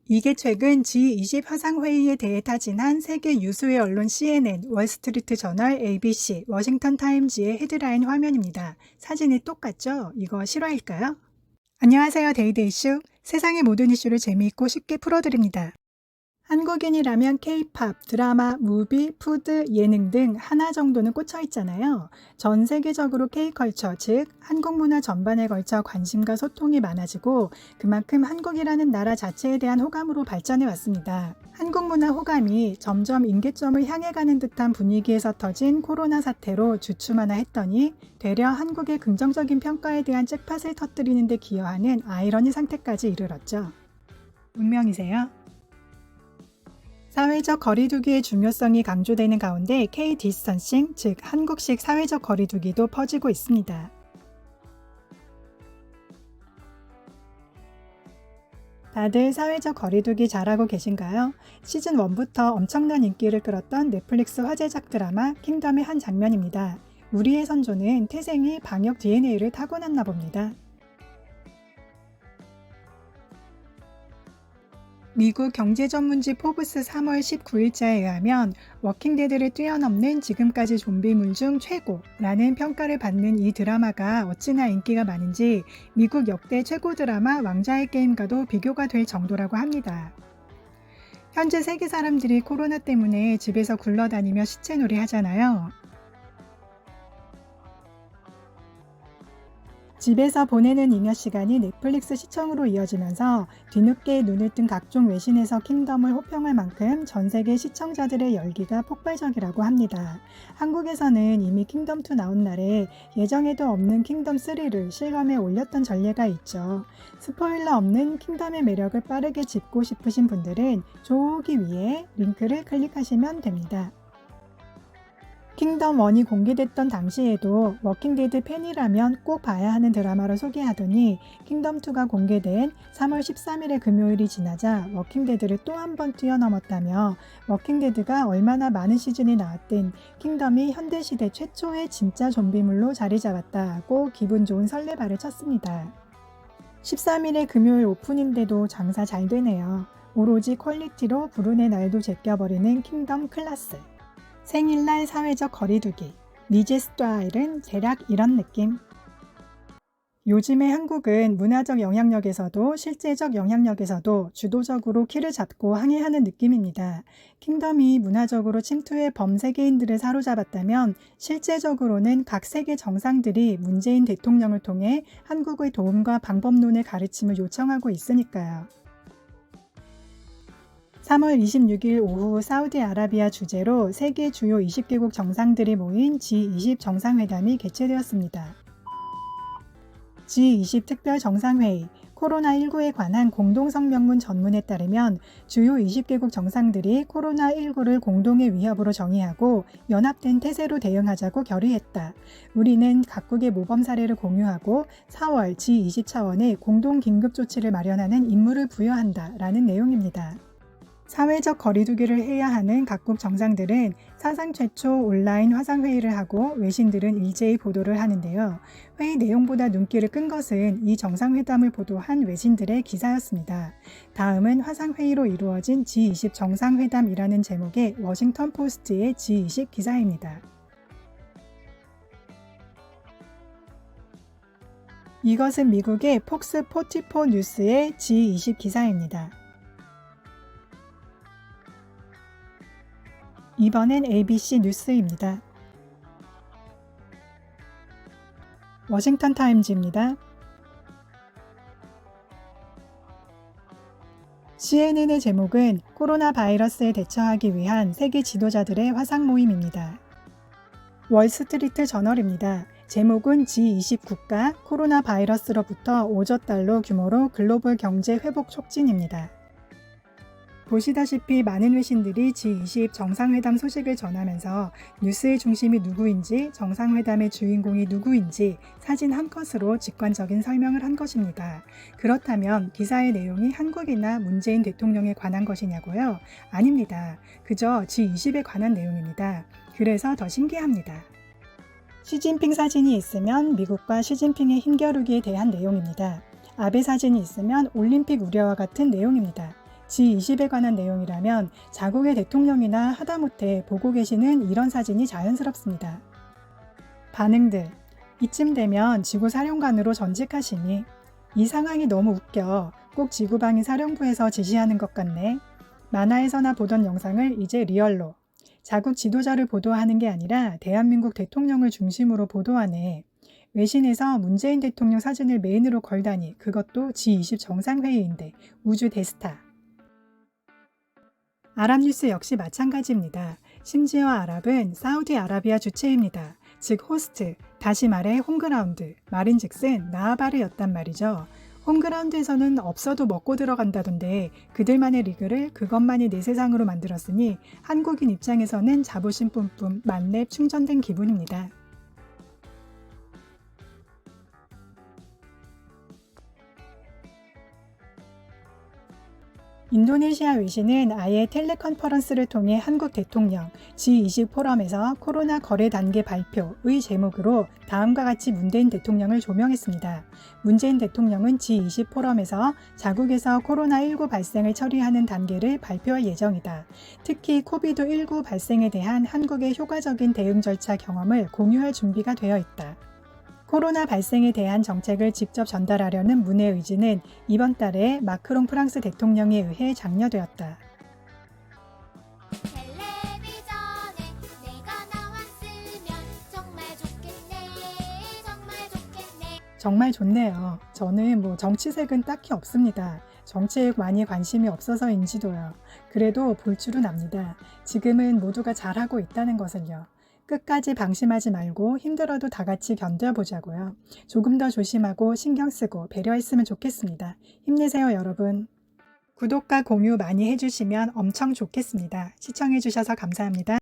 이게 최근 G20 화상회의에 대해 타진한 세계 유수의 언론 CNN, 월스트리트 저널, ABC, 워싱턴 타임즈의 헤드라인 화면입니다. 사진이 똑같죠? 이거 실화일까요? 안녕하세요. 데이데이 이슈. 세상의 모든 이슈를 재미있고 쉽게 풀어드립니다. 한국인이라면 K-팝, 드라마, 무비, 푸드, 예능 등 하나 정도는 꽂혀 있잖아요. 전 세계적으로 K-컬처, 즉 한국 문화 전반에 걸쳐 관심과 소통이 많아지고 그만큼 한국이라는 나라 자체에 대한 호감으로 발전해 왔습니다. 한국 문화 호감이 점점 임계점을 향해 가는 듯한 분위기에서 터진 코로나 사태로 주춤하나 했더니 되려 한국의 긍정적인 평가에 대한 잭팟을 터뜨리는 데 기여하는 아이러니 상태까지 이르렀죠. 운명이세요? 사회적 거리두기의 중요성이 강조되는 가운데 K-디스턴싱, 즉 한국식 사회적 거리두기도 퍼지고 있습니다. 다들 사회적 거리두기 잘하고 계신가요? 시즌 1부터 엄청난 인기를 끌었던 넷플릭스 화제작 드라마 킹덤의 한 장면입니다. 우리의 선조는 태생이 방역 DNA를 타고났나 봅니다. 미국 경제전문지 포브스 3월 19일자에 의하면 워킹데드를 뛰어넘는 지금까지 좀비물 중 최고라는 평가를 받는 이 드라마가 어찌나 인기가 많은지 미국 역대 최고 드라마 왕좌의 게임과도 비교가 될 정도라고 합니다. 현재 세계 사람들이 코로나 때문에 집에서 굴러다니며 시체놀이 하잖아요. 집에서 보내는 잉여 시간이 넷플릭스 시청으로 이어지면서 뒤늦게 눈을 뜬 각종 외신에서 킹덤을 호평할 만큼 전 세계 시청자들의 열기가 폭발적이라고 합니다. 한국에서는 이미 킹덤2 나온 날에 예정에도 없는 킹덤3를 실감에 올렸던 전례가 있죠. 스포일러 없는 킹덤의 매력을 빠르게 짚고 싶으신 분들은 조기 위에 링크를 클릭하시면 됩니다. 킹덤 1이 공개됐던 당시에도 워킹데드 팬이라면 꼭 봐야 하는 드라마로 소개하더니 킹덤 2가 공개된 3월 13일의 금요일이 지나자 워킹데드를 또 한 번 뛰어넘었다며 워킹데드가 얼마나 많은 시즌이 나왔든 킹덤이 현대시대 최초의 진짜 좀비물로 자리 잡았다고 기분 좋은 설레발을 쳤습니다. 13일의 금요일 오픈인데도 장사 잘 되네요. 오로지 퀄리티로 불운의 날도 제껴버리는 킹덤 클라스. 생일날 사회적 거리두기, 미제 스타일은 대략 이런 느낌. 요즘의 한국은 문화적 영향력에서도 실제적 영향력에서도 주도적으로 키를 잡고 항해하는 느낌입니다. 킹덤이 문화적으로 침투해 범세계인들을 사로잡았다면 실제적으로는 각 세계 정상들이 문재인 대통령을 통해 한국의 도움과 방법론의 가르침을 요청하고 있으니까요. 3월 26일 오후 사우디아라비아 주재로 세계 주요 20개국 정상들이 모인 G20 정상회담이 개최되었습니다. G20 특별 정상회의, 코로나19에 관한 공동성명문 전문에 따르면 주요 20개국 정상들이 코로나19를 공동의 위협으로 정의하고 연합된 태세로 대응하자고 결의했다. 우리는 각국의 모범 사례를 공유하고 4월 G20 차원의 공동 긴급 조치를 마련하는 임무를 부여한다 라는 내용입니다. 사회적 거리두기를 해야 하는 각국 정상들은 사상 최초 온라인 화상회의를 하고 외신들은 일제히 보도를 하는데요. 회의 내용보다 눈길을 끈 것은 이 정상회담을 보도한 외신들의 기사였습니다. 다음은 화상회의로 이루어진 G20 정상회담이라는 제목의 워싱턴 포스트의 G20 기사입니다. 이것은 미국의 폭스 44 뉴스의 G20 기사입니다. 이번엔 ABC 뉴스입니다. 워싱턴 타임즈입니다. CNN의 제목은 코로나 바이러스에 대처하기 위한 세계 지도자들의 화상 모임입니다. 월스트리트 저널입니다. 제목은 G20 국가 코로나 바이러스로부터 5조 달러 규모로 글로벌 경제 회복 촉진입니다. 보시다시피 많은 외신들이 G20 정상회담 소식을 전하면서 뉴스의 중심이 누구인지, 정상회담의 주인공이 누구인지 사진 한 컷으로 직관적인 설명을 한 것입니다. 그렇다면 기사의 내용이 한국이나 문재인 대통령에 관한 것이냐고요? 아닙니다. 그저 G20에 관한 내용입니다. 그래서 더 신기합니다. 시진핑 사진이 있으면 미국과 시진핑의 힘겨루기에 대한 내용입니다. 아베 사진이 있으면 올림픽 우려와 같은 내용입니다. G20에 관한 내용이라면 자국의 대통령이나 하다못해 보고 계시는 이런 사진이 자연스럽습니다. 반응들. 이쯤 되면 지구사령관으로 전직하시니 이 상황이 너무 웃겨. 꼭 지구방위 사령부에서 지시하는 것 같네. 만화에서나 보던 영상을 이제 리얼로. 자국 지도자를 보도하는 게 아니라 대한민국 대통령을 중심으로 보도하네. 외신에서 문재인 대통령 사진을 메인으로 걸다니 그것도 G20 정상회의인데 우주 대스타. 아랍뉴스 역시 마찬가지입니다. 심지어 아랍은 사우디아라비아 주체입니다. 즉 호스트, 다시 말해 홈그라운드, 말인즉슨 나아바르였단 말이죠. 홈그라운드에서는 없어도 먹고 들어간다던데 그들만의 리그를 그것만이 내 세상으로 만들었으니 한국인 입장에서는 자부심 뿜뿜 만렙 충전된 기분입니다. 인도네시아 외신은 아예 텔레컨퍼런스를 통해 한국 대통령 G20 포럼에서 코로나 거래 단계 발표의 제목으로 다음과 같이 문재인 대통령을 조명했습니다. 문재인 대통령은 G20 포럼에서 자국에서 코로나19 발생을 처리하는 단계를 발표할 예정이다. 특히 코비드19 발생에 대한 한국의 효과적인 대응 절차 경험을 공유할 준비가 되어 있다. 코로나 발생에 대한 정책을 직접 전달하려는 문의 의지는 이번 달에 마크롱 프랑스 대통령에 의해 장려되었다. 텔레비전에 내가 나왔으면 정말 좋겠네. 정말 좋겠네. 정말 좋네요. 저는 정치색은 딱히 없습니다. 정치에 많이 관심이 없어서인지도요. 그래도 볼 줄은 압니다. 지금은 모두가 잘하고 있다는 것을요. 끝까지 방심하지 말고 힘들어도 다 같이 견뎌보자고요. 조금 더 조심하고 신경 쓰고 배려했으면 좋겠습니다. 힘내세요, 여러분. 구독과 공유 많이 해주시면 엄청 좋겠습니다. 시청해주셔서 감사합니다.